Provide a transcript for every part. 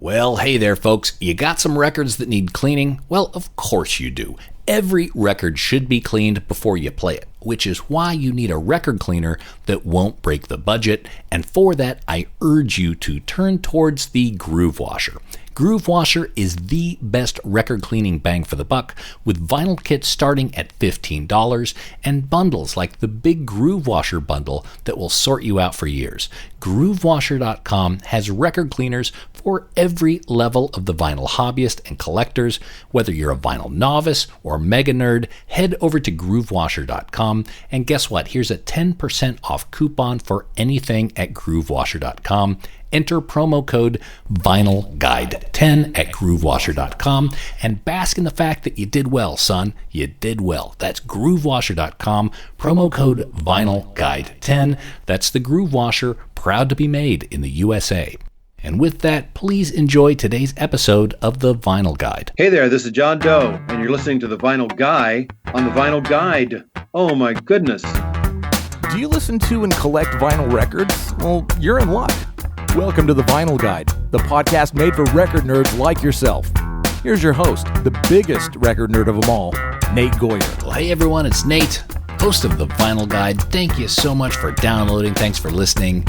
Well, hey there, folks. You got some records that need cleaning? Well, of course you do. Every record should be cleaned before you play it, which is why you need a record cleaner that won't break the budget. And for that, I urge you to turn towards the Groove Washer. Groove Washer is the best record cleaning bang for the buck, with vinyl kits starting at $15 and bundles like the big Groove Washer bundle that will sort you out for years. GrooveWasher.com has record cleaners for every level of the vinyl hobbyist and collectors. Whether you're a vinyl novice or mega nerd, head over to GrooveWasher.com, and guess what? Here's a 10% off coupon for anything at GrooveWasher.com. Enter promo code VinylGuide10 at GrooveWasher.com and bask in the fact that you did well, son. You did well. That's GrooveWasher.com, promo code VinylGuide10. That's the Groove Washer, proud to be made in the USA. And with that, please enjoy today's episode of The Vinyl Guide. Hey there, this is John Doe, and you're listening to The Vinyl Guy on The Vinyl Guide. Oh my goodness. Do you listen to and collect vinyl records? Well, you're in luck. Welcome to The Vinyl Guide, the podcast made for record nerds like yourself. Here's your host, the biggest record nerd of them all, Nate Goyer. Well, hey everyone, it's Nate, host of The Vinyl Guide. Thank you so much for downloading. Thanks for listening.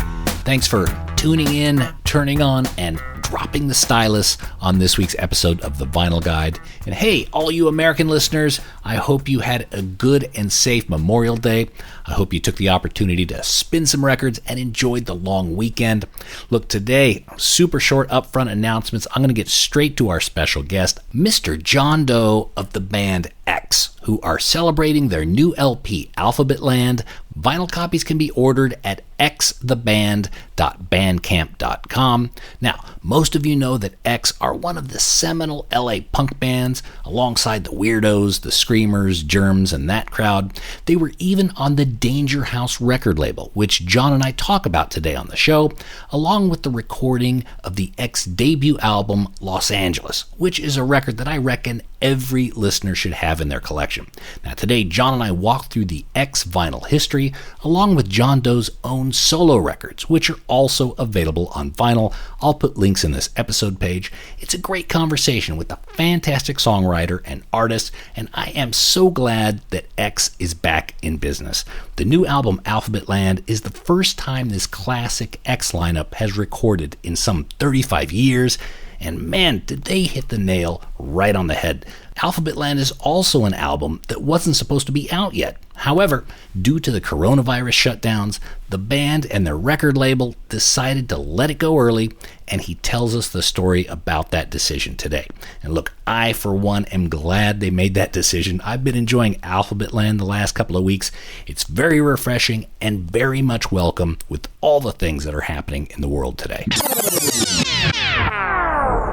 Thanks for tuning in, turning on, and dropping the stylus on this week's episode of The Vinyl Guide. And hey, all you American listeners, I hope you had a good and safe Memorial Day. I hope you took the opportunity to spin some records and enjoyed the long weekend. Look, today, super short upfront announcements. I'm going to get straight to our special guest, Mr. John Doe of the band X, who are celebrating their new LP, Alphabetland. Vinyl copies can be ordered at xtheband.bandcamp.com. Now, most of you know that X are one of the seminal LA punk bands, alongside the Weirdos, the Screamers, Germs, and that crowd. They were even on the Dangerhouse record label, which John and I talk about today on the show, along with the recording of the X debut album, Los Angeles, which is a record that I reckon every listener should have in their collection. Now today, John and I walk through the X vinyl history, along with John Doe's own solo records, which are also available on vinyl. I'll put links in this episode page. It's a great conversation with a fantastic songwriter and artist, and I am so glad that X is back in business. The new album, Alphabetland, is the first time this classic X lineup has recorded in some 35 years, and man, did they hit the nail right on the head. Alphabetland is also an album that wasn't supposed to be out yet. However, due to the coronavirus shutdowns, the band and their record label decided to let it go early, and he tells us the story about that decision today. And look, I, for one, am glad they made that decision. I've been enjoying Alphabetland the last couple of weeks. It's very refreshing and very much welcome with all the things that are happening in the world today.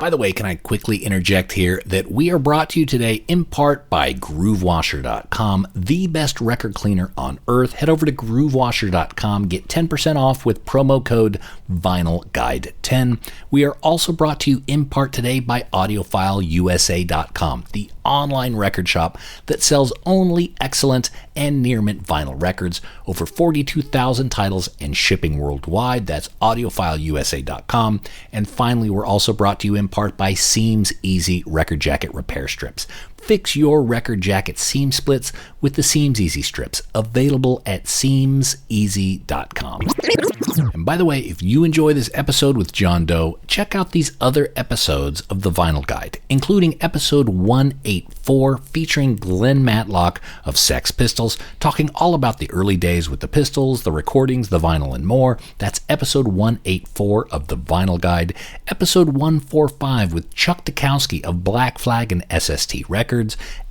By the way, can I quickly interject here that we are brought to you today in part by GrooveWasher.com, the best record cleaner on earth. Head over to GrooveWasher.com, get 10% off with promo code VinylGuide10. We are also brought to you in part today by AudiophileuSA.com, the online record shop that sells only excellent and near mint vinyl records. Over 42,000 titles and shipping worldwide. That's AudiophileuSA.com. And finally, we're also brought to you in part by Seams Easy Record Jacket Repair Strips. Fix your record jacket seam splits with the Seams Easy strips, available at seamseasy.com. And by the way, if you enjoy this episode with John Doe, check out these other episodes of The Vinyl Guide, including episode 184 featuring Glenn Matlock of Sex Pistols, talking all about the early days with the Pistols, the recordings, the vinyl, and more. That's episode 184 of The Vinyl Guide. Episode 145 with Chuck Dukowski of Black Flag and SST Records.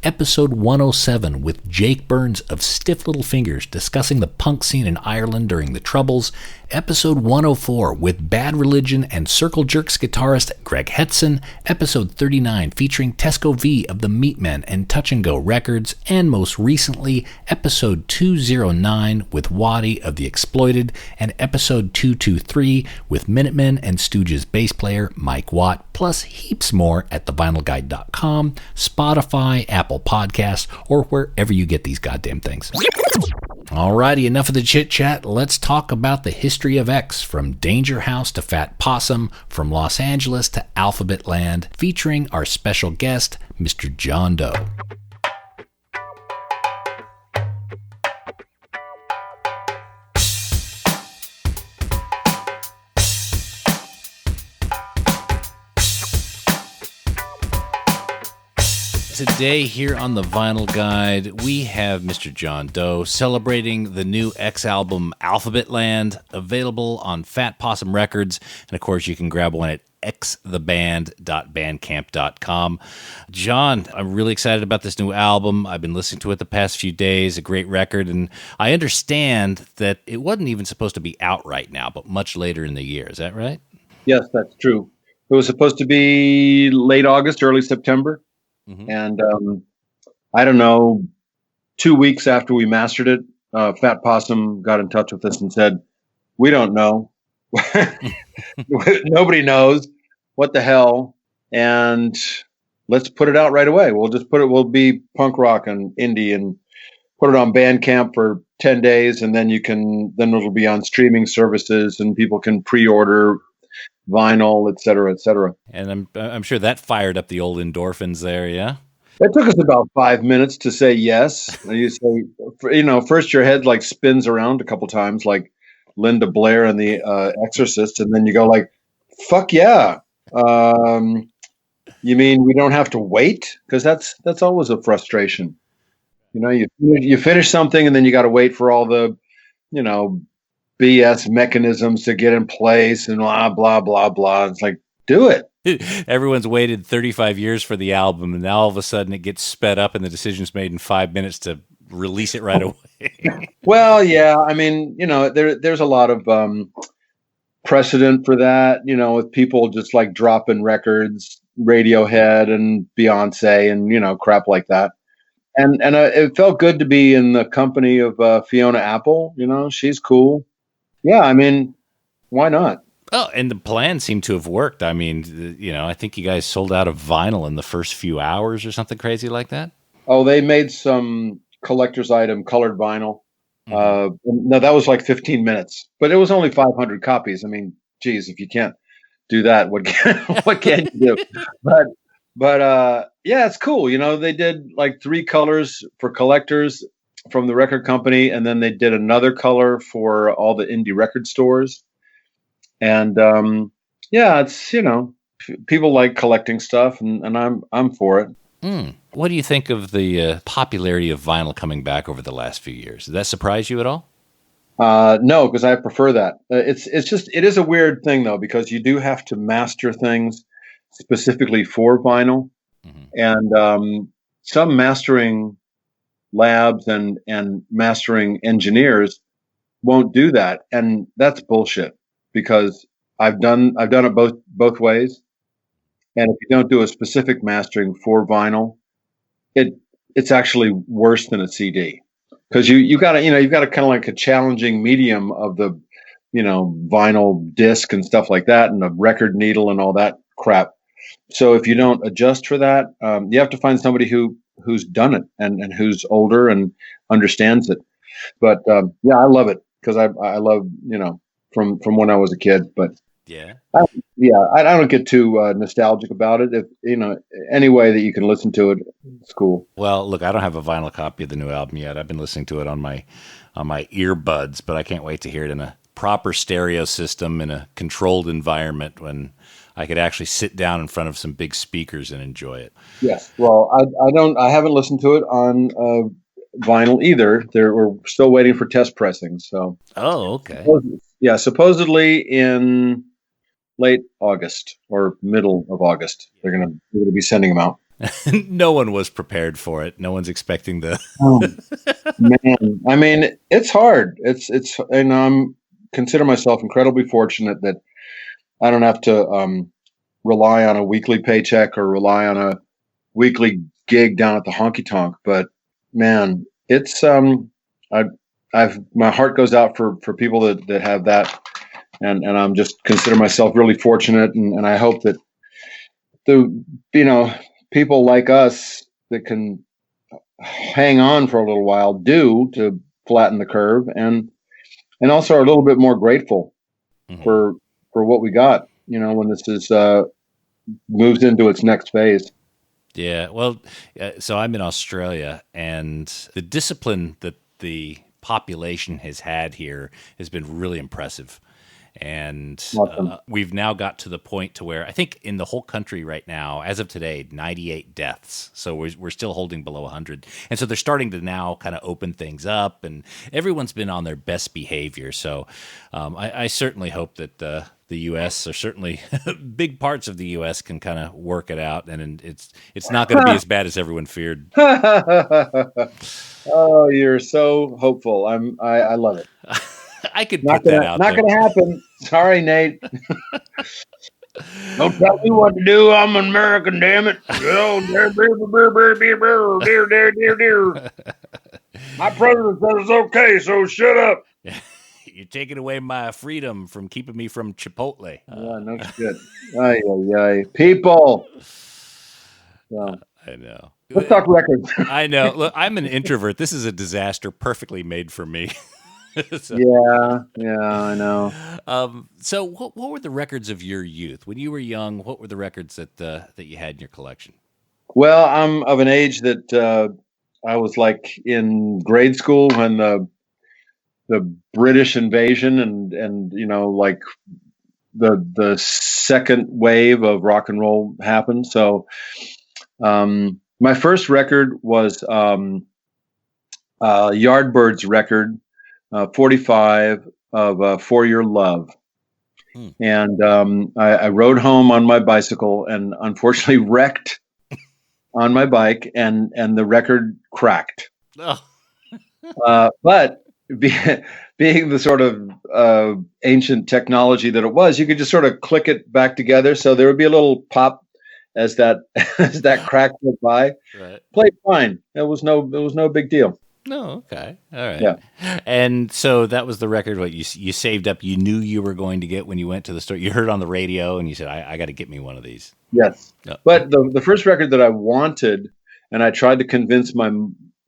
Episode 107 with Jake Burns of Stiff Little Fingers discussing the punk scene in Ireland during the Troubles. Episode 104 with Bad Religion and Circle Jerks guitarist Greg Hetson. Episode 39 featuring Tesco V of the Meatmen and Touch and Go Records. And most recently, episode 209 with Waddy of The Exploited. And episode 223 with Minutemen and Stooges bass player Mike Watt. Plus heaps more at thevinylguide.com, Spotify, Apple Podcasts, or wherever you get these goddamn things. Alrighty, enough of the chit-chat. Let's talk about the history of X, from Dangerhouse to Fat Possum, from Los Angeles to Alphabetland, featuring our special guest, Mr. John Doe. Today here on the Vinyl Guide, we have Mr. John Doe celebrating the new X album, Alphabetland, available on Fat Possum Records. And of course, you can grab one at xtheband.bandcamp.com. John, I'm really excited about this new album. I've been listening to it the past few days, a great record. And I understand that it wasn't even supposed to be out right now, but much later in the year. Is that right? Yes, that's true. It was supposed to be late August, early September. Mm-hmm. And I don't know, 2 weeks after we mastered it, Fat Possum got in touch with us and said, "We don't know. Nobody knows. What the hell? And let's put it out right away. We'll be punk rock and indie and put it on Bandcamp for 10 days. And then then it'll be on streaming services and people can pre-order vinyl, et cetera, et cetera." And I'm sure that fired up the old endorphins there, yeah? It took us about 5 minutes to say yes. You say, first your head like spins around a couple times, like Linda Blair and the Exorcist, and then you go like, "Fuck yeah!" You mean we don't have to wait? Because that's always a frustration. You finish something and then you got to wait for all the, BS mechanisms to get in place and blah, blah, blah, blah. It's like, do it. Everyone's waited 35 years for the album, and now all of a sudden it gets sped up and the decision's made in 5 minutes to release it right away. Well, yeah. I mean, there's a lot of precedent for that, with people just like dropping records, Radiohead and Beyonce and, crap like that. And it felt good to be in the company of Fiona Apple. She's cool. Yeah, I mean, why not? Oh, and the plan seemed to have worked. I mean, I think you guys sold out of vinyl in the first few hours or something crazy like that. Oh, they made some collector's item colored vinyl. Mm-hmm. No, that was like 15 minutes, but it was only 500 copies. I mean, geez, if you can't do that, what can you do? But yeah, it's cool. They did like 3 colors for collectors from the record company, and then they did another color for all the indie record stores. And yeah, it's people like collecting stuff, and I'm for it. What do you think of the popularity of vinyl coming back over the last few years? Did that surprise you at all? No, because I prefer that. It is a weird thing though, because you do have to master things specifically for vinyl, mm-hmm. and some mastering labs and mastering engineers won't do that, and that's bullshit. Because I've done it both ways, and if you don't do a specific mastering for vinyl, it's actually worse than a CD, because you've got kind of like a challenging medium of the vinyl disc and stuff like that, and a record needle and all that crap. So if you don't adjust for that, you have to find somebody who's done it and who's older and understands it. But yeah, I love it because I love from when I was a kid. But yeah, I don't get too nostalgic about it. If any way that you can listen to it, it's cool. Well, look, I don't have a vinyl copy of the new album yet. I've been listening to it on my earbuds, but I can't wait to hear it in a proper stereo system in a controlled environment when I could actually sit down in front of some big speakers and enjoy it. Yes. Well, I haven't listened to it on vinyl either. We're still waiting for test pressing. So. Oh, okay. Supposedly in late August or middle of August, they're going to be sending them out. No one was prepared for it. No one's expecting the. Oh, man, I mean, it's hard. And I'm consider myself incredibly fortunate that I don't have to rely on a weekly paycheck or rely on a weekly gig down at the honky tonk. But man, it's my heart goes out for people that have that, and I'm just consider myself really fortunate, and I hope that people like us that can hang on for a little while do to flatten the curve, and also are a little bit more grateful for what we got, when this is moves into its next phase. Yeah, well, so I'm in Australia, and the discipline that the population has had here has been really impressive. And we've now got to the point to where I think in the whole country right now, as of today, 98 deaths. So we're still holding below 100. And so they're starting to now kind of open things up, and everyone's been on their best behavior. So I certainly hope that the U.S. or certainly big parts of the U.S. can kind of work it out, and it's not going to be as bad as everyone feared. Oh, you're so hopeful. I love it. I could put that out there. Not going to happen. Sorry, Nate. Don't tell me what to do. I'm an American, damn it. My president said it's okay, so shut up. You're taking away my freedom from keeping me from Chipotle. Yeah, no shit. Ay. People. So, I know. Let's talk records. I know. Look, I'm an introvert. This is a disaster perfectly made for me. So, yeah, I know. So what were the records of your youth? When you were young, what were the records that you had in your collection? Well, I'm of an age that I was like in grade school when the British invasion and like the second wave of rock and roll happened. So my first record was Yardbirds record, 45 of For Your Love. And I rode home on my bicycle and unfortunately wrecked on my bike, and the record cracked. Oh. But being the sort of ancient technology that it was, you could just sort of click it back together. So there would be a little pop as that crack went by. Right. Played fine. It was no big deal. No, okay, all right. Yeah. And so that was the record. What you saved up? You knew you were going to get when you went to the store. You heard it on the radio, and you said, "I got to get me one of these." Yes. Oh. But the first record that I wanted, and I tried to convince my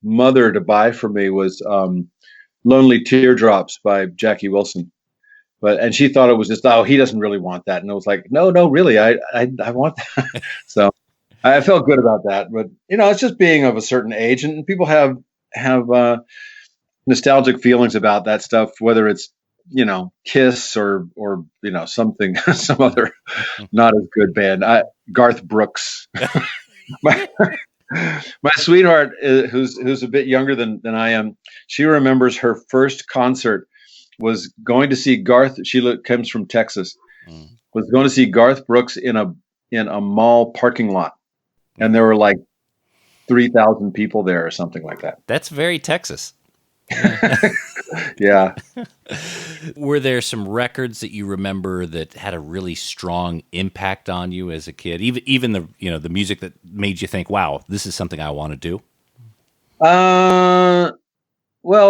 mother to buy for me, was "Lonely Teardrops" by Jackie Wilson. And she thought it was just, he doesn't really want that, and I was like, no, really, I want that. So I felt good about that. But it's just being of a certain age, and people have nostalgic feelings about that stuff, whether it's Kiss or something, some other not as good band. Garth Brooks. my sweetheart, who's a bit younger than I am, she remembers her first concert was going to see Garth. She comes from Texas. Was going to see Garth Brooks in a mall parking lot, and there were like 3,000 people there or something like that. That's very Texas. Yeah. Were there some records that you remember that had a really strong impact on you as a kid? Even the music that made you think, "Wow, this is something I want to do." Well,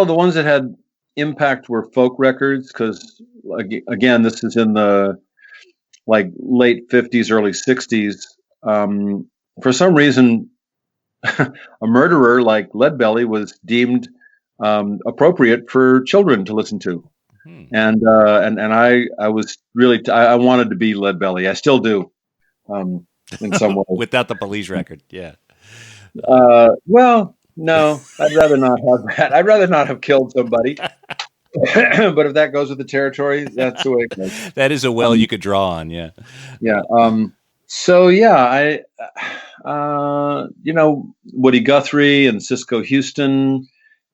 the ones that had impact were folk records, because again, this is in the like late 50s, early 60s. For some reason, a murderer like Leadbelly was deemed appropriate for children to listen to, and I was really I wanted to be Leadbelly. I still do, in some ways. Without the police record, yeah. Well, no, I'd rather not have that. I'd rather not have killed somebody. But if that goes with the territory, that's the way it goes. That is a well you could draw on, yeah. Yeah. So yeah, Woody Guthrie and Cisco Houston,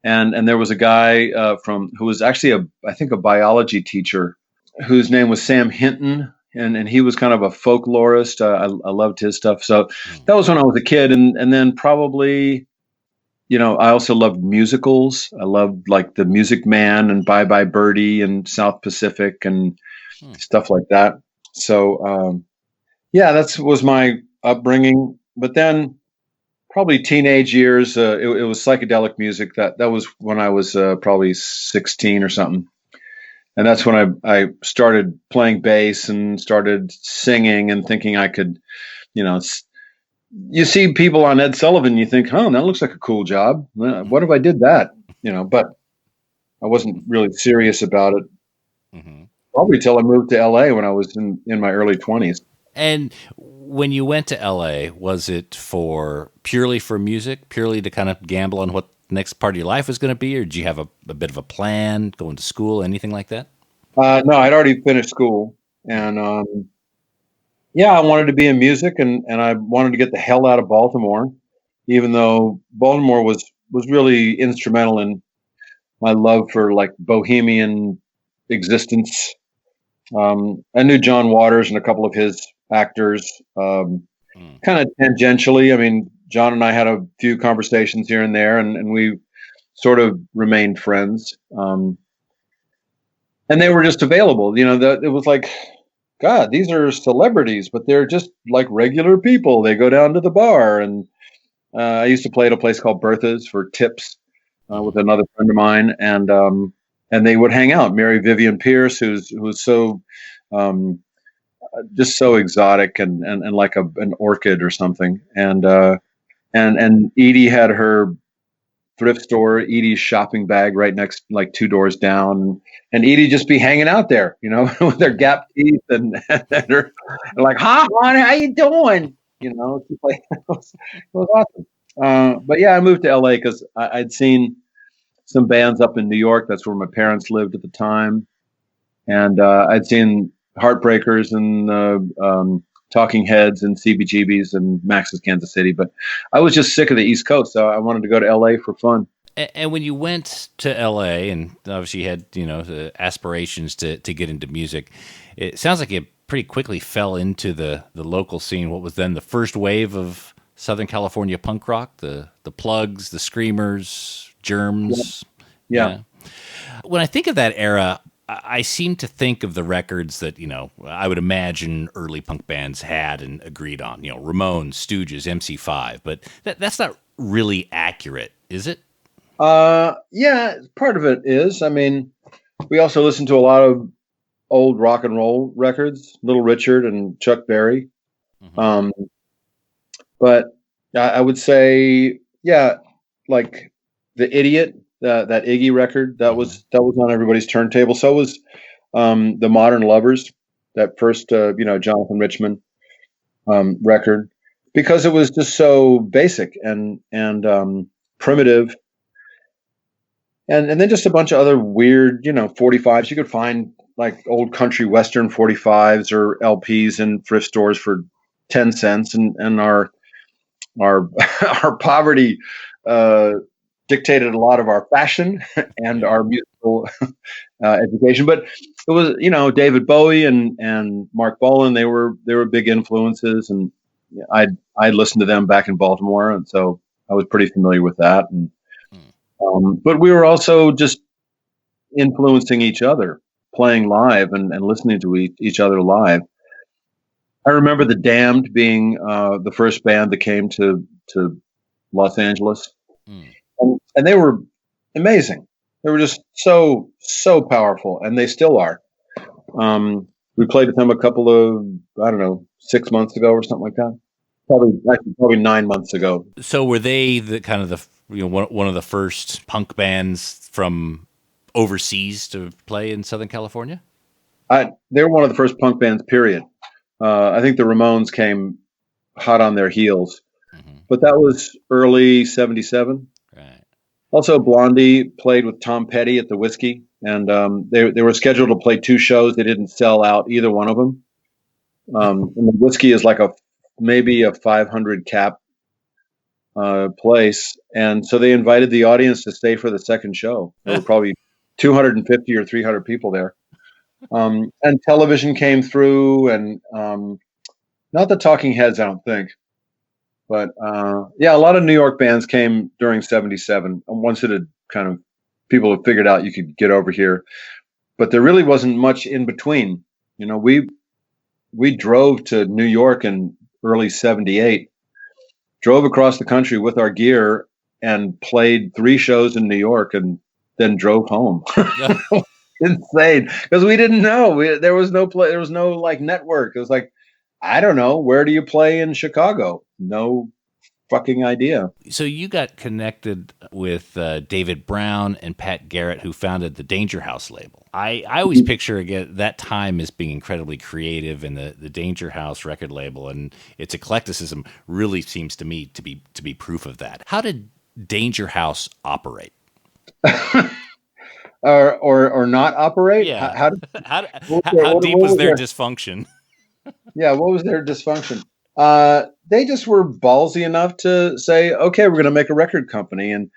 and there was a guy who was actually I think a biology teacher, whose name was Sam Hinton, and he was kind of a folklorist. I loved his stuff. So that was when I was a kid, and then probably, I also loved musicals. I loved like The Music Man and Bye Bye Birdie and South Pacific and stuff like that. So yeah, that was my upbringing. But then probably teenage years, it was psychedelic music. That was when I was probably 16 or something. And that's when I started playing bass and started singing and thinking I could, you see people on Ed Sullivan, you think, that looks like a cool job. What if I did that? But I wasn't really serious about it. Mm-hmm. Probably till I moved to LA when I was in my early 20s. And when you went to LA, was it purely for music, purely to kind of gamble on what the next part of your life was going to be, or did you have a bit of a plan, going to school, anything like that? No, I'd already finished school, and I wanted to be in music, and I wanted to get the hell out of Baltimore, even though Baltimore was really instrumental in my love for like bohemian existence. I knew John Waters and a couple of his actors, kind of tangentially. I mean, John and I had a few conversations here and there, and we sort of remained friends. And they were just available. It was like, God, these are celebrities, but they're just like regular people. They go down to the bar, and I used to play at a place called Bertha's for tips with another friend of mine, and they would hang out. Mary Vivian Pierce, who's so just so exotic and like an orchid or something, and Edie had her thrift store, Edie's shopping bag right next, like 2 doors down, and Edie just be hanging out there, with her gap teeth and her like, "Hi, honey, how you doing?" It's like, it was awesome. But yeah, I moved to LA because I'd seen some bands up in New York. That's where my parents lived at the time, and I'd seen Heartbreakers and Talking Heads and CBGBs and Max's Kansas City, but I was just sick of the East Coast, so I wanted to go to LA for fun. And when you went to LA, and obviously you had the aspirations to get into music, it sounds like you pretty quickly fell into the local scene. What was then the first wave of Southern California punk rock? The Plugs, the Screamers, Germs. Yeah. When I think of that era, I seem to think of the records that, I would imagine early punk bands had and agreed on, Ramones, Stooges, MC5, but that's not really accurate, is it? Yeah, part of it is. I mean, we also listened to a lot of old rock and roll records, Little Richard and Chuck Berry. Mm-hmm. But I would say, yeah, like The Idiot, that Iggy record, that was on everybody's turntable. So was the Modern Lovers, that first Jonathan Richman record, because it was just so basic and primitive, and then just a bunch of other weird 45s. You could find like old country western 45s or LPs in thrift stores for 10 cents, and our our poverty dictated a lot of our fashion and our musical education. But it was, David Bowie and Mark Bolan, they were big influences, and I listened to them back in Baltimore, and so I was pretty familiar with that. And but we were also just influencing each other, playing live and listening to each other live. I remember the Damned being the first band that came to Los Angeles. And they were amazing. They were just so powerful, and they still are. We played with them a couple of, 6 months ago or something like that. Probably 9 months ago. So were they the kind of the one of the first punk bands from overseas to play in Southern California? They were one of the first punk bands, period. I think the Ramones came hot on their heels, but that was early '77. Also, Blondie played with Tom Petty at the Whiskey, and they were scheduled to play 2 shows. They didn't sell out either one of them. And the Whiskey is like maybe a 500 cap place, and so they invited the audience to stay for the second show. There were probably 250 or 300 people there. And television came through, and not the Talking Heads, I don't think. But a lot of New York bands came during '77. Once it had kind of, people had figured out you could get over here, but there really wasn't much in between. We drove to New York in early '78, drove across the country with our gear, and played 3 shows in New York, and then drove home. Insane, because we didn't know. There was no play. There was no like network. It was like, I don't know, where do you play in Chicago? No fucking idea. So you got connected with David Brown and Pat Garrett, who founded the Dangerhouse label. I always picture again that time as being incredibly creative, and the Dangerhouse record label and its eclecticism really seems to me to be proof of that. How did Dangerhouse operate? or not operate? Yeah. How deep was their dysfunction? Yeah, what was their dysfunction? They just were ballsy enough to say, okay, we're going to make a record company. And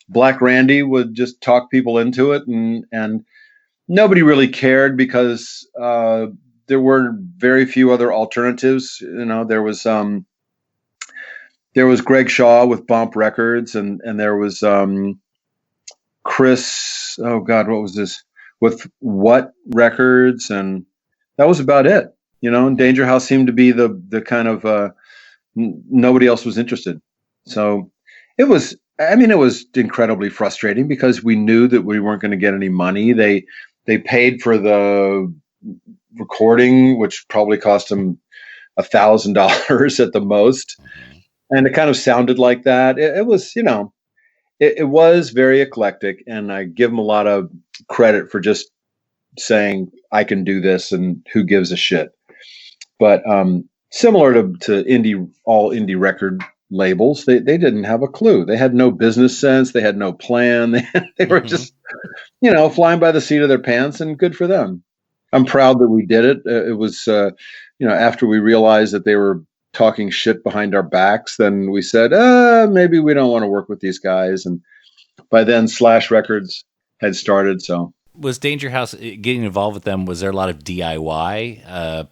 Black Randy would just talk people into it. And nobody really cared because there were very few other alternatives. You know, there was Greg Shaw with Bump Records, and there was Chris, oh God, what was this? With What Records, and that was about it. You know, and Dangerhouse seemed to be the kind of nobody else was interested. So it was incredibly frustrating because we knew that we weren't going to get any money. They paid for the recording, which probably cost them $1,000 at the most, and it kind of sounded like that. It was, you know, it was very eclectic, and I give them a lot of credit for just saying I can do this, and who gives a shit. But similar to all indie record labels, they didn't have a clue. They had no business sense. They had no plan. They were just, you know, flying by the seat of their pants, and good for them. I'm proud that we did it. It was, you know, after we realized that they were talking shit behind our backs, then we said, maybe we don't want to work with these guys. And by then, Slash Records had started. So. Was Dangerhouse getting involved with them? Was there a lot of DIY?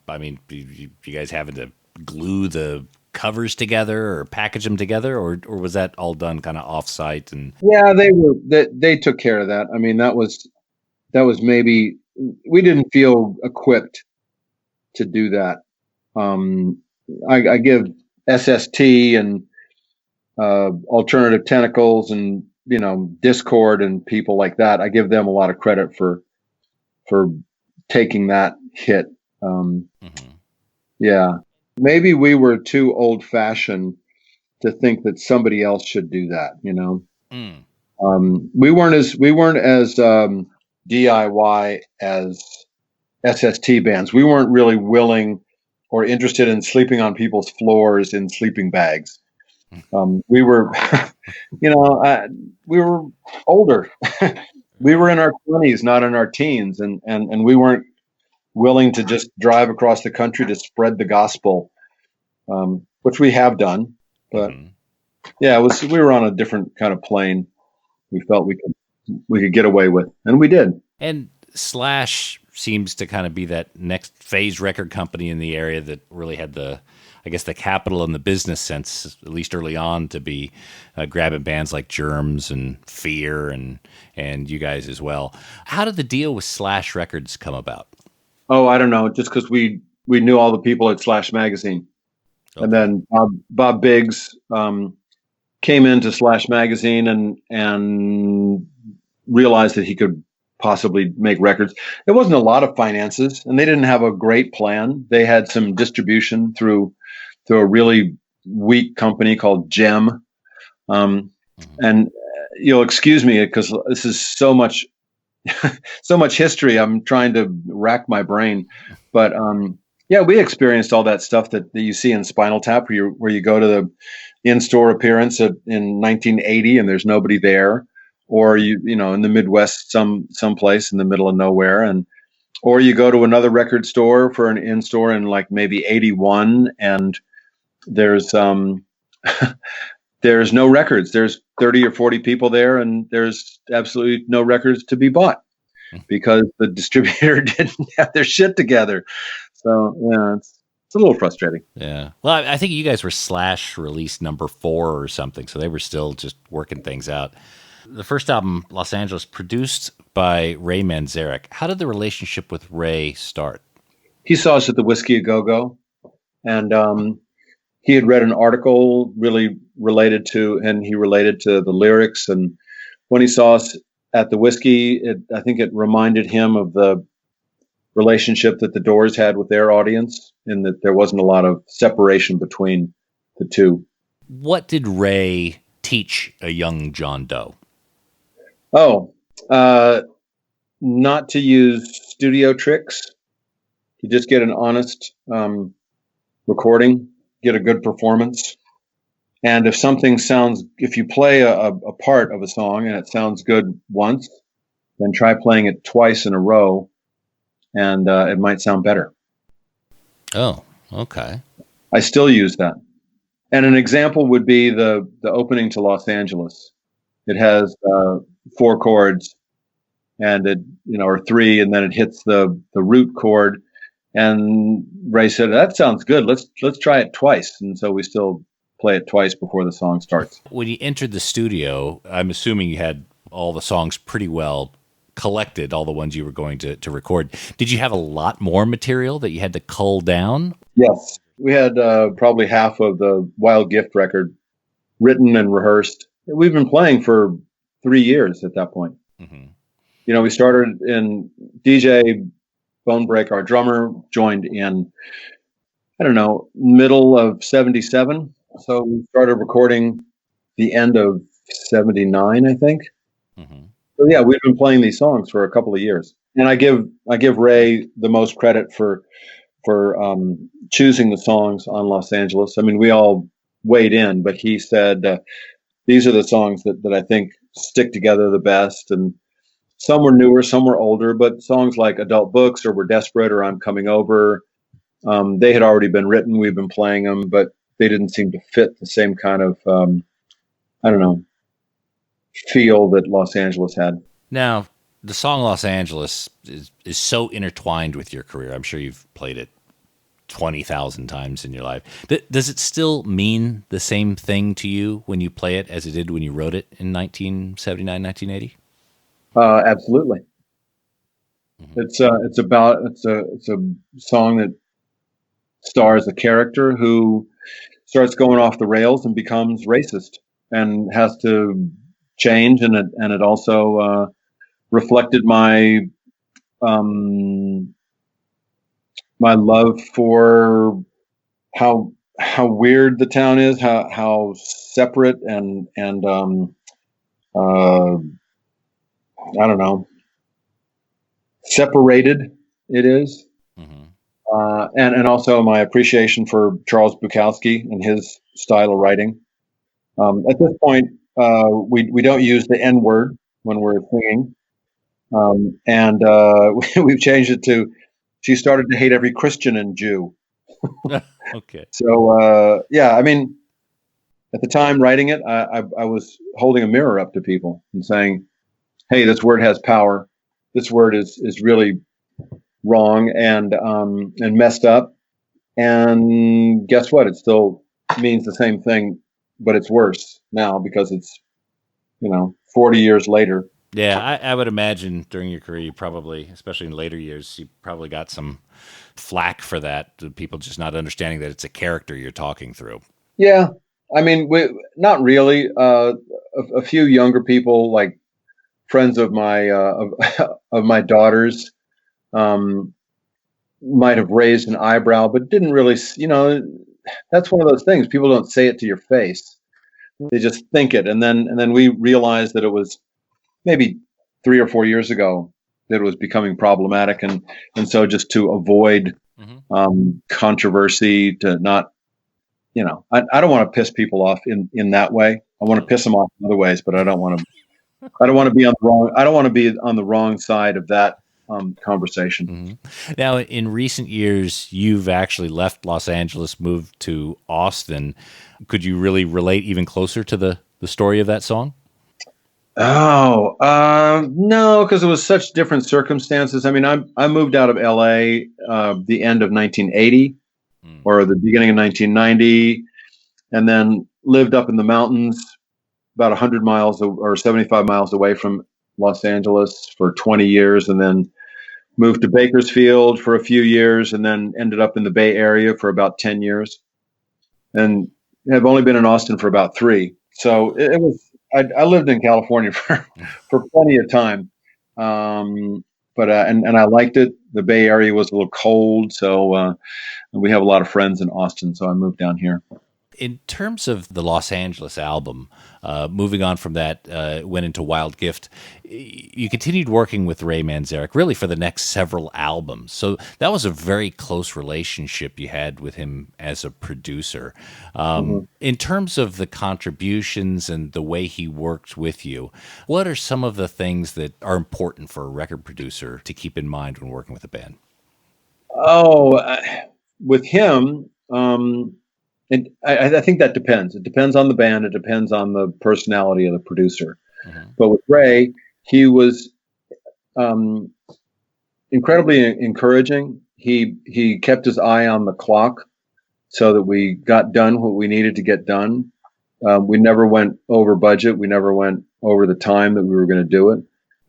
I mean, you guys having to glue the covers together or package them together, or was that all done kind of offsite? And yeah, they took care of that. I mean, that was maybe we didn't feel equipped to do that. I give SST and Alternative Tentacles and, you know, Discord and people like that, I give them a lot of credit for taking that hit. Yeah, maybe we were too old fashioned to think that somebody else should do that. You know, we weren't as DIY as SST bands. We weren't really willing or interested in sleeping on people's floors in sleeping bags. We were, you know, we were older. We were in our 20s, not in our teens, and we weren't willing to just drive across the country to spread the gospel, which we have done. But yeah, we were on a different kind of plane. We felt we could get away with, and we did. And Slash seems to kind of be that next phase record company in the area that really had the capital and the business sense, at least early on, to be grabbing bands like Germs and Fear and you guys as well. How did the deal with Slash Records come about? Oh, I don't know. Just because we knew all the people at Slash Magazine. Okay. And then Bob Biggs came into Slash Magazine and realized that he could possibly make records. There wasn't a lot of finances, and they didn't have a great plan. They had some distribution through a really weak company called Gem. And you'll excuse me because this is so much history. I'm trying to rack my brain, but yeah, we experienced all that stuff that you see in Spinal Tap, where you go to the in-store appearance in 1980 and there's nobody there, or you know, in the Midwest, someplace in the middle of nowhere, or you go to another record store for an in-store in like maybe 81 and there's there's no records. There's 30 or 40 people there, and there's absolutely no records to be bought because the distributor didn't have their shit together. So yeah, it's a little frustrating. Yeah. Well, I think you guys were Slash release number 4 or something, so they were still just working things out. The first album, Los Angeles, produced by Ray Manzerek. How did the relationship with Ray start? He saw us at the Whiskey A Go-Go, and he had read an article really related to the lyrics. And when he saw us at the Whiskey, I think it reminded him of the relationship that the Doors had with their audience, in that there wasn't a lot of separation between the two. What did Ray teach a young John Doe? Oh, not to use studio tricks. To just get an honest recording, get a good performance. And if you play a part of a song and it sounds good once, then try playing it twice in a row, and it might sound better. Oh, okay. I still use that. And an example would be the opening to Los Angeles. It has 4 chords, and or 3, and then it hits the root chord. And Ray said, "That sounds good. Let's try it twice." And so we still play it twice before the song starts. When you entered the studio, I'm assuming you had all the songs pretty well collected, all the ones you were going to record. Did you have a lot more material that you had to cull down? Yes. We had probably half of the Wild Gift record written and rehearsed. We've been playing for 3 years at that point. Mm-hmm. We started in DJ Bonebreak, our drummer, joined in, middle of 77. So we started recording the end of 79, I think. Mm-hmm. So yeah, we've been playing these songs for a couple of years. And I give Ray the most credit for choosing the songs on Los Angeles. I mean, we all weighed in, but he said, these are the songs that I think stick together the best. And some were newer, some were older, but songs like Adult Books or We're Desperate or I'm Coming Over, they had already been written. We've been playing them, but they didn't seem to fit the same kind of, feel that Los Angeles had. Now, the song Los Angeles is so intertwined with your career. I'm sure you've played it 20,000 times in your life. Does it still mean the same thing to you when you play it as it did when you wrote it in 1979, 1980? Absolutely. Mm-hmm. It's a song that stars a character who starts going off the rails and becomes racist and has to change, and it also reflected my my love for how weird the town is, how separate and separated it is. Mm-hmm. And also my appreciation for Charles Bukowski and his style of writing. At this point, we don't use the N word when we're singing. And we've changed it to, she started to hate every Christian and Jew. Okay. So, I mean, at the time writing it, I was holding a mirror up to people and saying, hey, this word has power. This word is really wrong and messed up. And guess what? It still means the same thing, but it's worse now because it's, 40 years later. Yeah, I would imagine during your career, you probably, especially in later years, you probably got some flack for that. People just not understanding that it's a character you're talking through. Yeah, I mean, not really. A few younger people, like friends of my of my daughters, might have raised an eyebrow, but didn't really. That's one of those things. People don't say it to your face; they just think it, and then we realized that it was maybe 3 or 4 years ago that it was becoming problematic, and so just to avoid controversy, to not, I don't want to piss people off in that way. I want to piss them off in other ways, but I don't want to be on the wrong side of that conversation. Mm-hmm. Now, in recent years, you've actually left Los Angeles, moved to Austin. Could you really relate even closer to the story of that song? Oh, no, because it was such different circumstances. I mean, I moved out of LA the end of 1980 or the beginning of 1990, and then lived up in the mountains about 100 miles or 75 miles away from Los Angeles for 20 years, and then moved to Bakersfield for a few years, and then ended up in the Bay Area for about 10 years, and have only been in Austin for about 3. So it was. I lived in California for plenty of time, but I liked it. The Bay Area was a little cold, so we have a lot of friends in Austin, so I moved down here. In terms of the Los Angeles album, moving on from that, went into Wild Gift. You continued working with Ray Manzerek really for the next several albums. So that was a very close relationship you had with him as a producer. In terms of the contributions and the way he worked with you, what are some of the things that are important for a record producer to keep in mind when working with a band? With him, and I think that depends. It depends on the band. It depends on the personality of the producer. But with Ray, he was incredibly encouraging. He kept his eye on the clock so that we got done what we needed to get done. We never went over budget. We never went over the time that we were going to do it.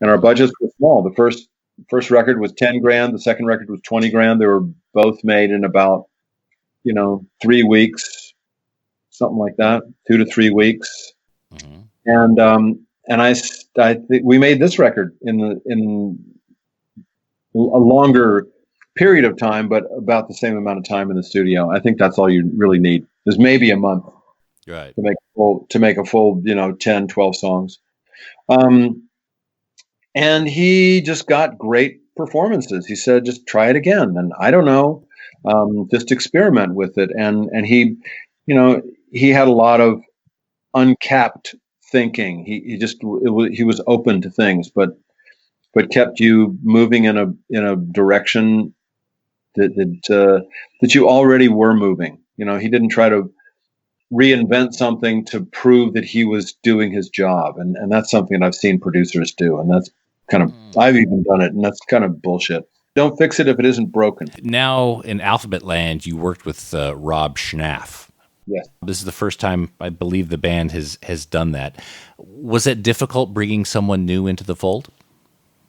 And our budgets were small. The first record was 10 grand. The second record was 20 grand. They were both made in about 3 weeks, something like that, 2 to 3 weeks. And I think we made this record in a longer period of time, but about the same amount of time in the studio. I think that's all you really need. There's maybe a month, right, to make a full 10, 12 songs. And he just got great performances. He said, just try it again. And I don't know, just experiment with it. And he, he had a lot of uncapped thinking. He was open to things, but kept you moving in a direction that you already were moving. He didn't try to reinvent something to prove that he was doing his job. And that's something that I've seen producers do. And that's I've even done it. And that's kind of bullshit. Don't fix it if it isn't broken. Now in Alphabetland, you worked with Rob Schnapf. Yes. This is the first time I believe the band has done that. Was it difficult bringing someone new into the fold?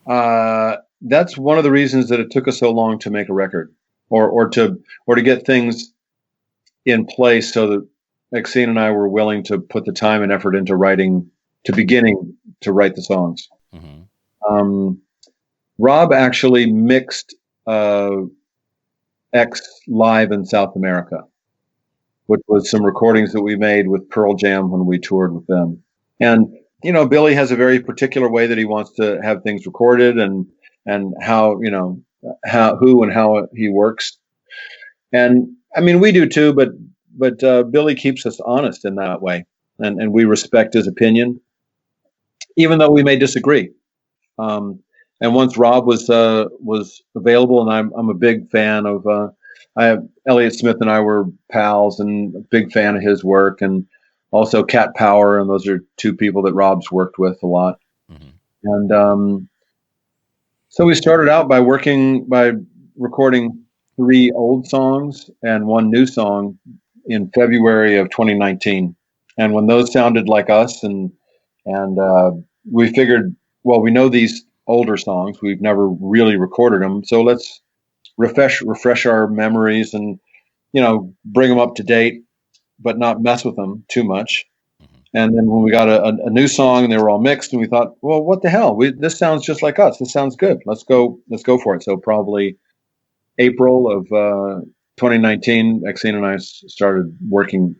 That's one of the reasons that it took us so long to make a record, or to get things in place so that Maxine and I were willing to put the time and effort into beginning to write the songs. Rob actually mixed X live in South America, which was some recordings that we made with Pearl Jam when we toured with them. And Billy has a very particular way that he wants to have things recorded, and how who and how he works. And I mean, we do too, but Billy keeps us honest in that way, and we respect his opinion, even though we may disagree. And once Rob was available, and I'm a big fan of Elliott Smith and I were pals, and a big fan of his work, and also Cat Power, and those are two people that Rob's worked with a lot. And so we started out by recording 3 old songs and 1 new song in February of 2019. And when those sounded like us, and we figured, well, we know these older songs, we've never really recorded them, so let's refresh our memories and bring them up to date, but not mess with them too much. And then when we got a new song and they were all mixed, and we thought, well, what the hell? This sounds just like us. This sounds good. Let's go for it. So probably April of 2019, Maxine and I started working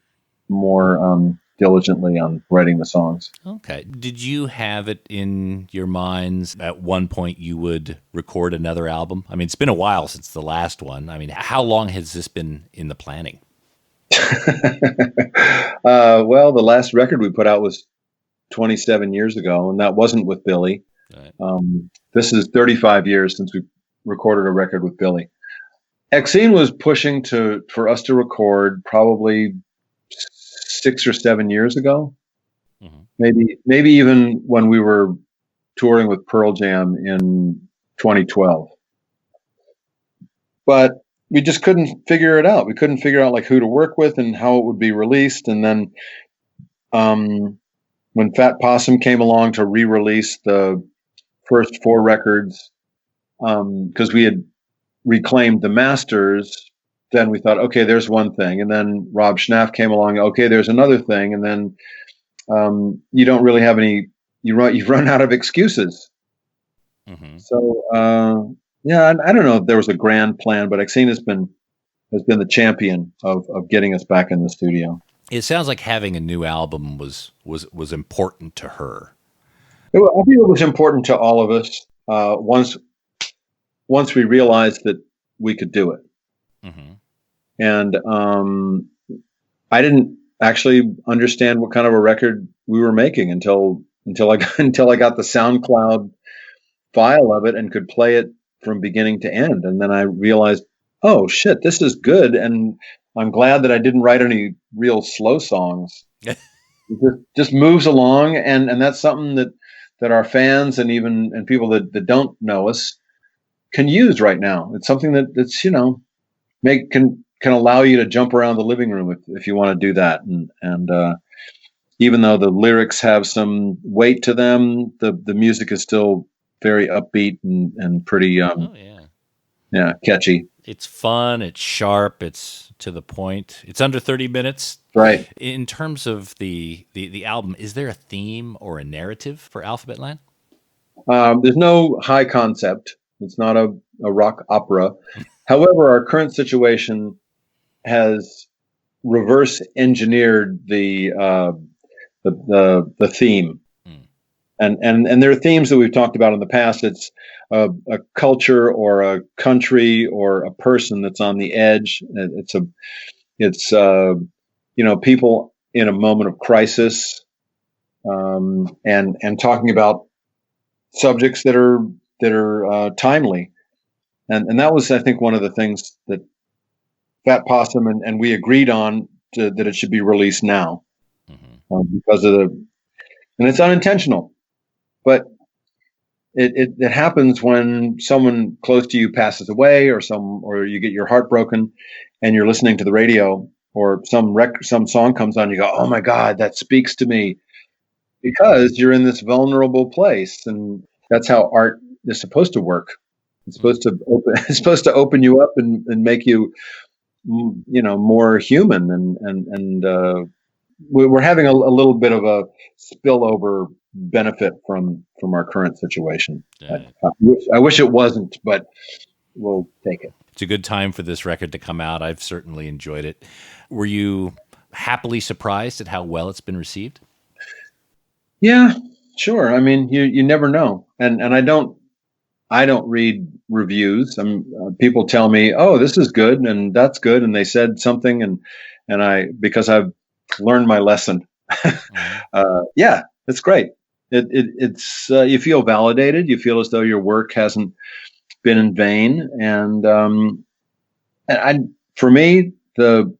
more diligently on writing the songs. Okay. Did you have it in your minds at one point you would record another album? I mean, it's been a while since the last one. I mean, how long has this been in the planning? Well, the last record we put out was 27 years ago, and that wasn't with Billy. Right. This is 35 years since we recorded a record with Billy. Maxine was pushing for us to record probably 6 or 7 years ago, maybe even when we were touring with Pearl Jam in 2012. But we just couldn't figure it out. We couldn't figure out who to work with and how it would be released. And then when Fat Possum came along to re-release the first 4 records, because we had reclaimed the masters, then we thought, okay, there's one thing. And then Rob Schnapf came along. Okay, there's another thing. And then you don't really have any. You've run out of excuses. So yeah, I don't know if there was a grand plan, but Maxine has been the champion of getting us back in the studio. It sounds like having a new album was important to her. I think it was important to all of us once we realized that we could do it. Mm-hmm. And I didn't actually understand what kind of a record we were making until I got the SoundCloud file of it and could play it from beginning to end. And then I realized, oh shit, this is good. And I'm glad that I didn't write any real slow songs. It just moves along, and that's something that our fans and people that don't know us can use right now. It's something that's can allow you to jump around the living room if you want to do that. And even though the lyrics have some weight to them, the music is still very upbeat and pretty catchy. It's fun, it's sharp, it's to the point. It's under 30 minutes. Right. In terms of the album, is there a theme or a narrative for Alphabetland? There's no high concept. It's not a rock opera. However, our current situation has reverse engineered the theme. And there are themes that we've talked about in the past. It's a culture or a country or a person that's on the edge. It's people in a moment of crisis, and talking about subjects that are timely. And that was, I think, one of the things that Fat Possum and we agreed on that it should be released now, because of and it's unintentional. But it happens when someone close to you passes away, or you get your heart broken, and you're listening to the radio, or some song comes on, you go, oh my God, that speaks to me, because you're in this vulnerable place, and that's how art is supposed to work. It's supposed to open you up and make you, more human, and we're having a little bit of a spillover benefit from our current situation. Yeah. I wish it wasn't, but we'll take it. It's a good time for this record to come out. I've certainly enjoyed it. Were you happily surprised at how well it's been received? Yeah, sure. I mean, you never know, and I don't read reviews. People tell me, oh, this is good and that's good, and they said something, and because I've learned my lesson. Yeah, it's great. It's you feel validated. You feel as though your work hasn't been in vain. And for me, the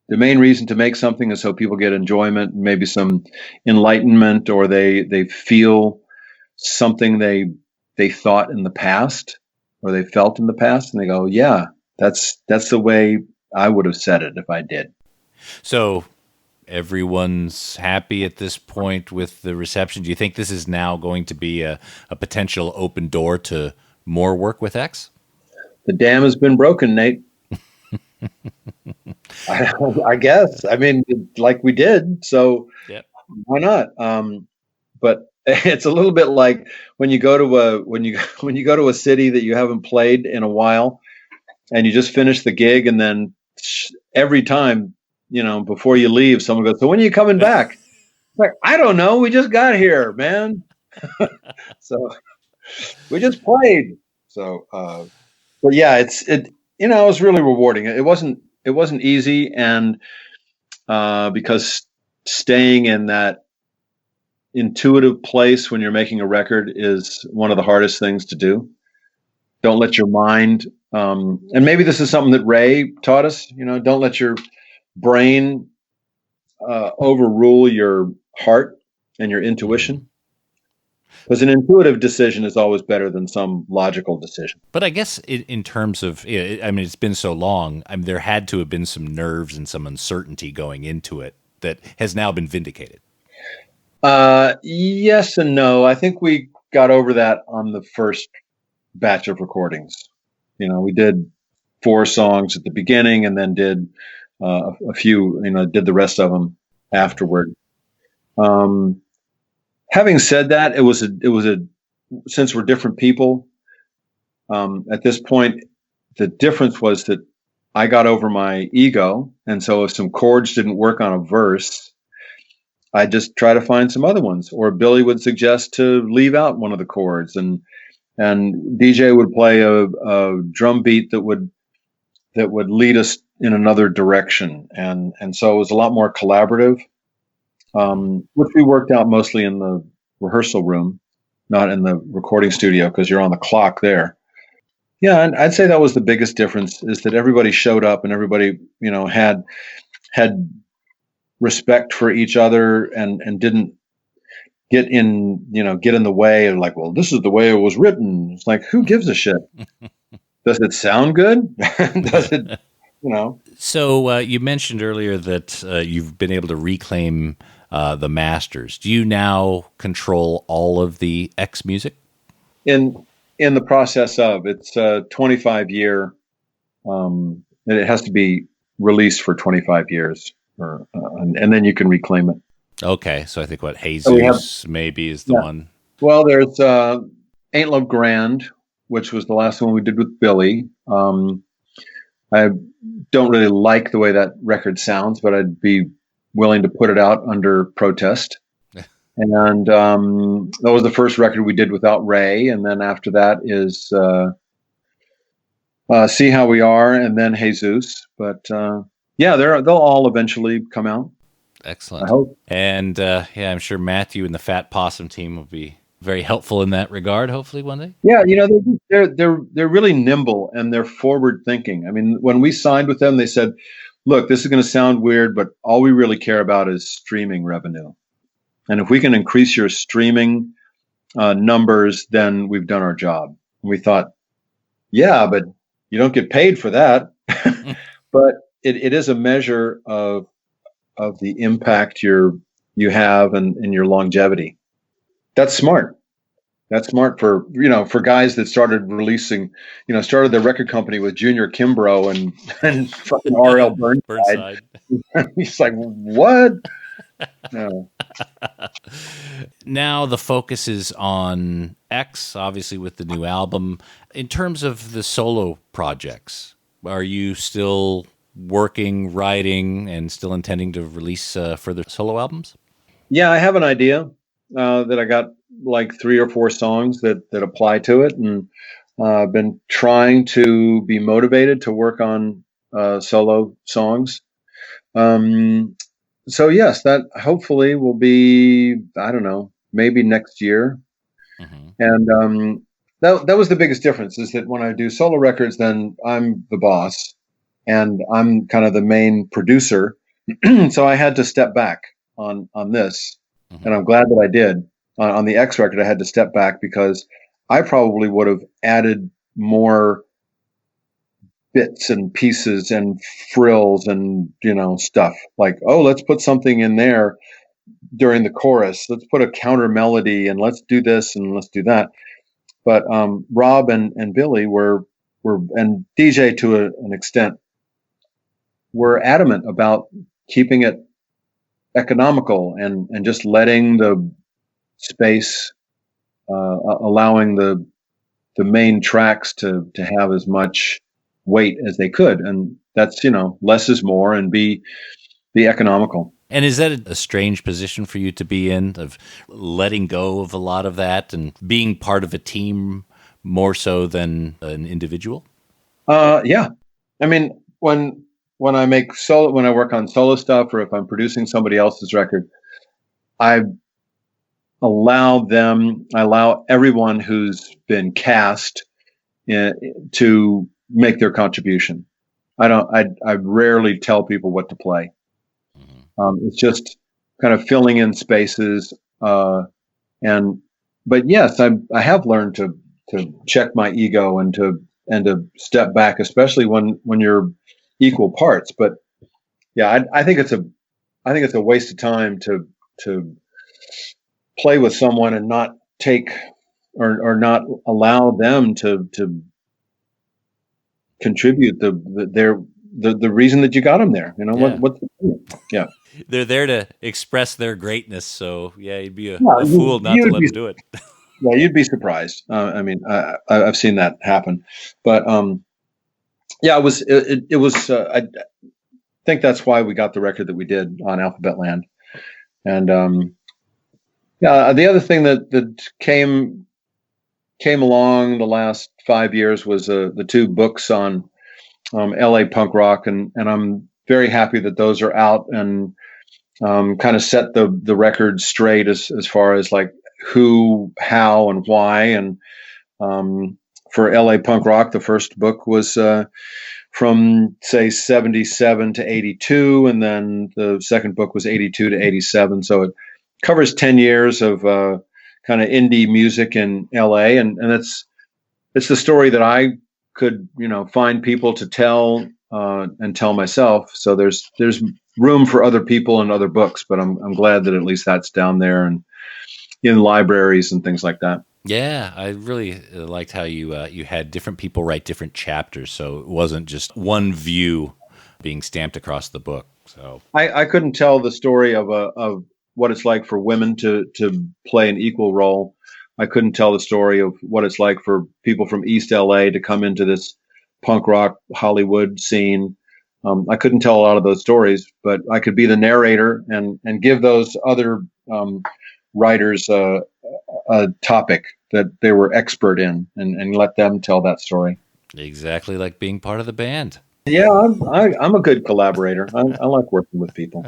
main reason to make something is so people get enjoyment, maybe some enlightenment, or they feel something they thought in the past, or they felt in the past, and they go, yeah, that's the way I would have said it if I did. So everyone's happy at this point with the reception. Do you think this is now going to be a potential open door to more work with X? The dam has been broken, Nate. I guess. I mean, like we did, so yep. Why not? But it's a little bit like when you go to a city that you haven't played in a while, and you just finish the gig, and then every time, before you leave, someone goes, so when are you coming back? It's like, I don't know. We just got here, man. So we just played. So, but yeah, it was really rewarding. It wasn't easy. And, because staying in that intuitive place when you're making a record is one of the hardest things to do. Don't let your mind, and maybe this is something that Ray taught us, don't let your brain overrule your heart and your intuition, because an intuitive decision is always better than some logical decision. But I guess in terms of, it's been so long, there had to have been some nerves and some uncertainty going into it that has now been vindicated. Yes and no. I think we got over that on the first batch of recordings. We did 4 songs at the beginning, and then did a few, did the rest of them afterward. Having said that, it was since we're different people, at this point, the difference was that I got over my ego. And so if some chords didn't work on a verse, I'd just try to find some other ones. Or Billy would suggest to leave out one of the chords, and DJ would play a drum beat that would lead us in another direction. And so it was a lot more collaborative, which we worked out mostly in the rehearsal room, not in the recording studio, because you're on the clock there. Yeah, and I'd say that was the biggest difference, is that everybody showed up and everybody, had respect for each other and didn't get in the way of like, well, this is the way it was written. It's like, who gives a shit? Does it sound good? Does it, So you mentioned earlier that you've been able to reclaim the masters. Do you now control all of the X music? In the process of, it's a 25-year, it has to be released for 25 years, and then you can reclaim it. Okay, so I think Jesus maybe is the one. Well, there's Ain't Love Grand, which was the last one we did with Billy. I don't really like the way that record sounds, but I'd be willing to put it out under protest. And that was the first record we did without Ray. And then after that is See How We Are, and then Jesus. But they'll all eventually come out. Excellent. I hope. And I'm sure Matthew and the Fat Possum team will be very helpful in that regard, hopefully one day. Yeah, they're really nimble and they're forward thinking. I mean, when we signed with them, they said, look, this is going to sound weird, but all we really care about is streaming revenue. And if we can increase your streaming numbers, then we've done our job. And we thought, yeah, but you don't get paid for that. But it is a measure of the impact you have and your longevity. That's smart. That's smart for guys that started releasing, started their record company with Junior Kimbrough and fucking R.L. Burnside. He's like, what? No. Now the focus is on X, obviously with the new album. In terms of the solo projects, are you still working, writing, and still intending to release further solo albums? Yeah, I have an idea that I got like 3 or 4 songs that apply to it, and I've been trying to be motivated to work on solo songs. So yes, that hopefully will be, I don't know, maybe next year. Mm-hmm. And that was the biggest difference, is that when I do solo records, then I'm the boss and I'm kind of the main producer. So I had to step back on this. Mm-hmm. And I'm glad that I did. On the X record, I had to step back because I probably would have added more bits and pieces and frills and, stuff like, oh, let's put something in there during the chorus. Let's put a counter melody and let's do this and let's do that. But Rob and Billy were and DJ to an extent were adamant about keeping it economical and just letting the space, allowing the main tracks to have as much weight as they could. And that's, less is more, and be economical. And is that a strange position for you to be in, of letting go of a lot of that and being part of a team more so than an individual? Yeah. I mean, when I work on solo stuff, or if I'm producing somebody else's record, I allow everyone who's been cast to make their contribution. I rarely tell people what to play. Mm-hmm. It's just kind of filling in spaces. But yes, I have learned to check my ego and to step back, especially when you're equal parts. But yeah, I think it's a waste of time to play with someone and not take or not allow them to contribute the reason that you got them there. What's the point? Yeah. They're there to express their greatness. So yeah, you'd be a fool not to let them do it. Yeah, you'd be surprised. I mean, I've seen that happen, but Yeah, it was. I think that's why we got the record that we did on Alphabetland. And yeah, the other thing that came along the last 5 years was the two books on LA punk rock, and I'm very happy that those are out and kind of set the record straight as far as like who, how, and why. And for LA punk rock, the first book was from say 77 to 82, and then the second book was 82 to 87. So it covers 10 years of kind of indie music in LA, and it's the story that I could find people to tell and tell myself. So there's room for other people and other books, but I'm glad that at least that's down there and in libraries and things like that. Yeah, I really liked how you had different people write different chapters, so it wasn't just one view being stamped across the book. So I couldn't tell the story of what it's like for women to play an equal role. I couldn't tell the story of what it's like for people from East LA to come into this punk rock Hollywood scene. I couldn't tell a lot of those stories, but I could be the narrator and give those other writers a topic that they were expert in and let them tell that story. Exactly like being part of the band. Yeah, I'm a good collaborator. I like working with people.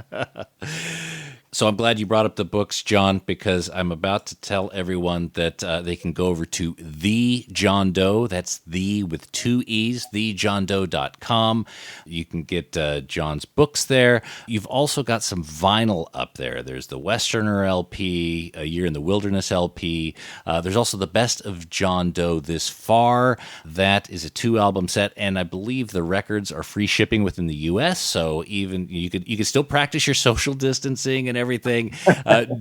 So I'm glad you brought up the books, John, because I'm about to tell everyone that they can go over to The John Doe. That's the with two E's, thejohndoe.com. You can get John's books there. You've also got some vinyl up there. There's the Westerner LP, A Year in the Wilderness LP. There's also the Best of John Doe This Far. That is a 2-album set, and I believe the records are free shipping within the U.S., so even you could still practice your social distancing and everything.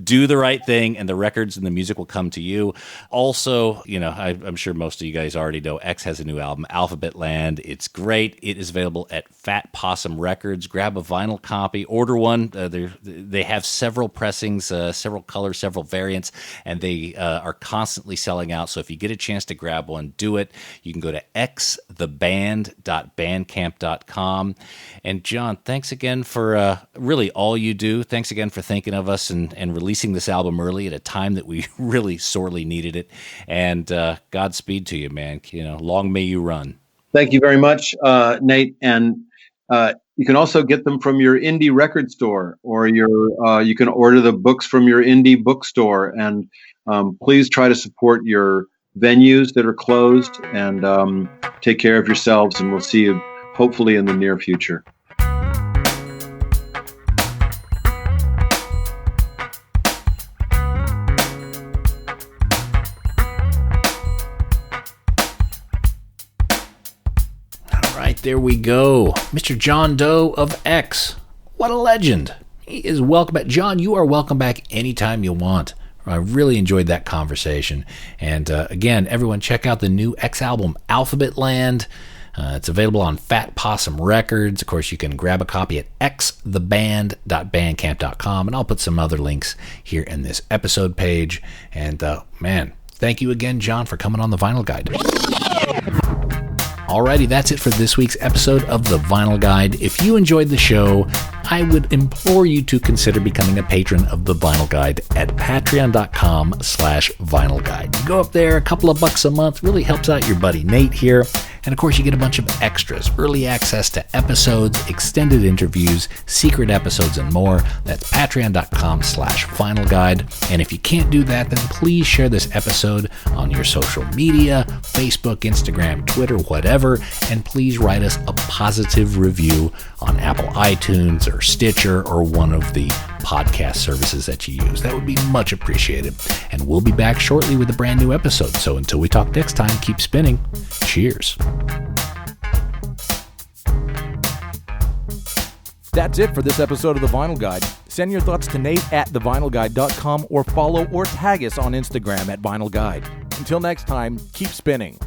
Do the right thing, and the records and the music will come to you. Also, I'm sure most of you guys already know X has a new album, Alphabetland. It's great. It is available at Fat Possum Records. Grab a vinyl copy, order one. They have several pressings, several colors, several variants, and they are constantly selling out. So if you get a chance to grab one, do it. You can go to xtheband.bandcamp.com. And John, thanks again for really all you do. Thanks again for thinking of us and releasing this album early at a time that we really sorely needed it. And Godspeed to you, man. Long may you run. Thank you very much, Nate. And you can also get them from your indie record store, or you can order the books from your indie bookstore. And please try to support your venues that are closed, and take care of yourselves. And we'll see you hopefully in the near future. There we go. Mr. John Doe of X. What a legend. He is welcome back. John, you are welcome back anytime you want. I really enjoyed that conversation. And again, everyone check out the new X album, Alphabetland. It's available on Fat Possum Records. Of course, you can grab a copy at xtheband.bandcamp.com. And I'll put some other links here in this episode page. And man, thank you again, John, for coming on the Vinyl Guide. Alrighty, that's it for this week's episode of The Vinyl Guide. If you enjoyed the show, I would implore you to consider becoming a patron of The Vinyl Guide at patreon.com/Vinyl Guide. You go up there, a couple of bucks a month, really helps out your buddy Nate here. And of course, you get a bunch of extras, early access to episodes, extended interviews, secret episodes, and more. That's patreon.com/Vinyl Guide. And if you can't do that, then please share this episode on your social media, Facebook, Instagram, Twitter, whatever. And please write us a positive review on Apple iTunes or Stitcher or one of the podcast services that you use. That would be much appreciated. And we'll be back shortly with a brand new episode. So until we talk next time, keep spinning. Cheers. That's it for this episode of The Vinyl Guide. Send your thoughts to Nate at thevinylguide.com or follow or tag us on Instagram at Vinyl Guide. Until next time, keep spinning.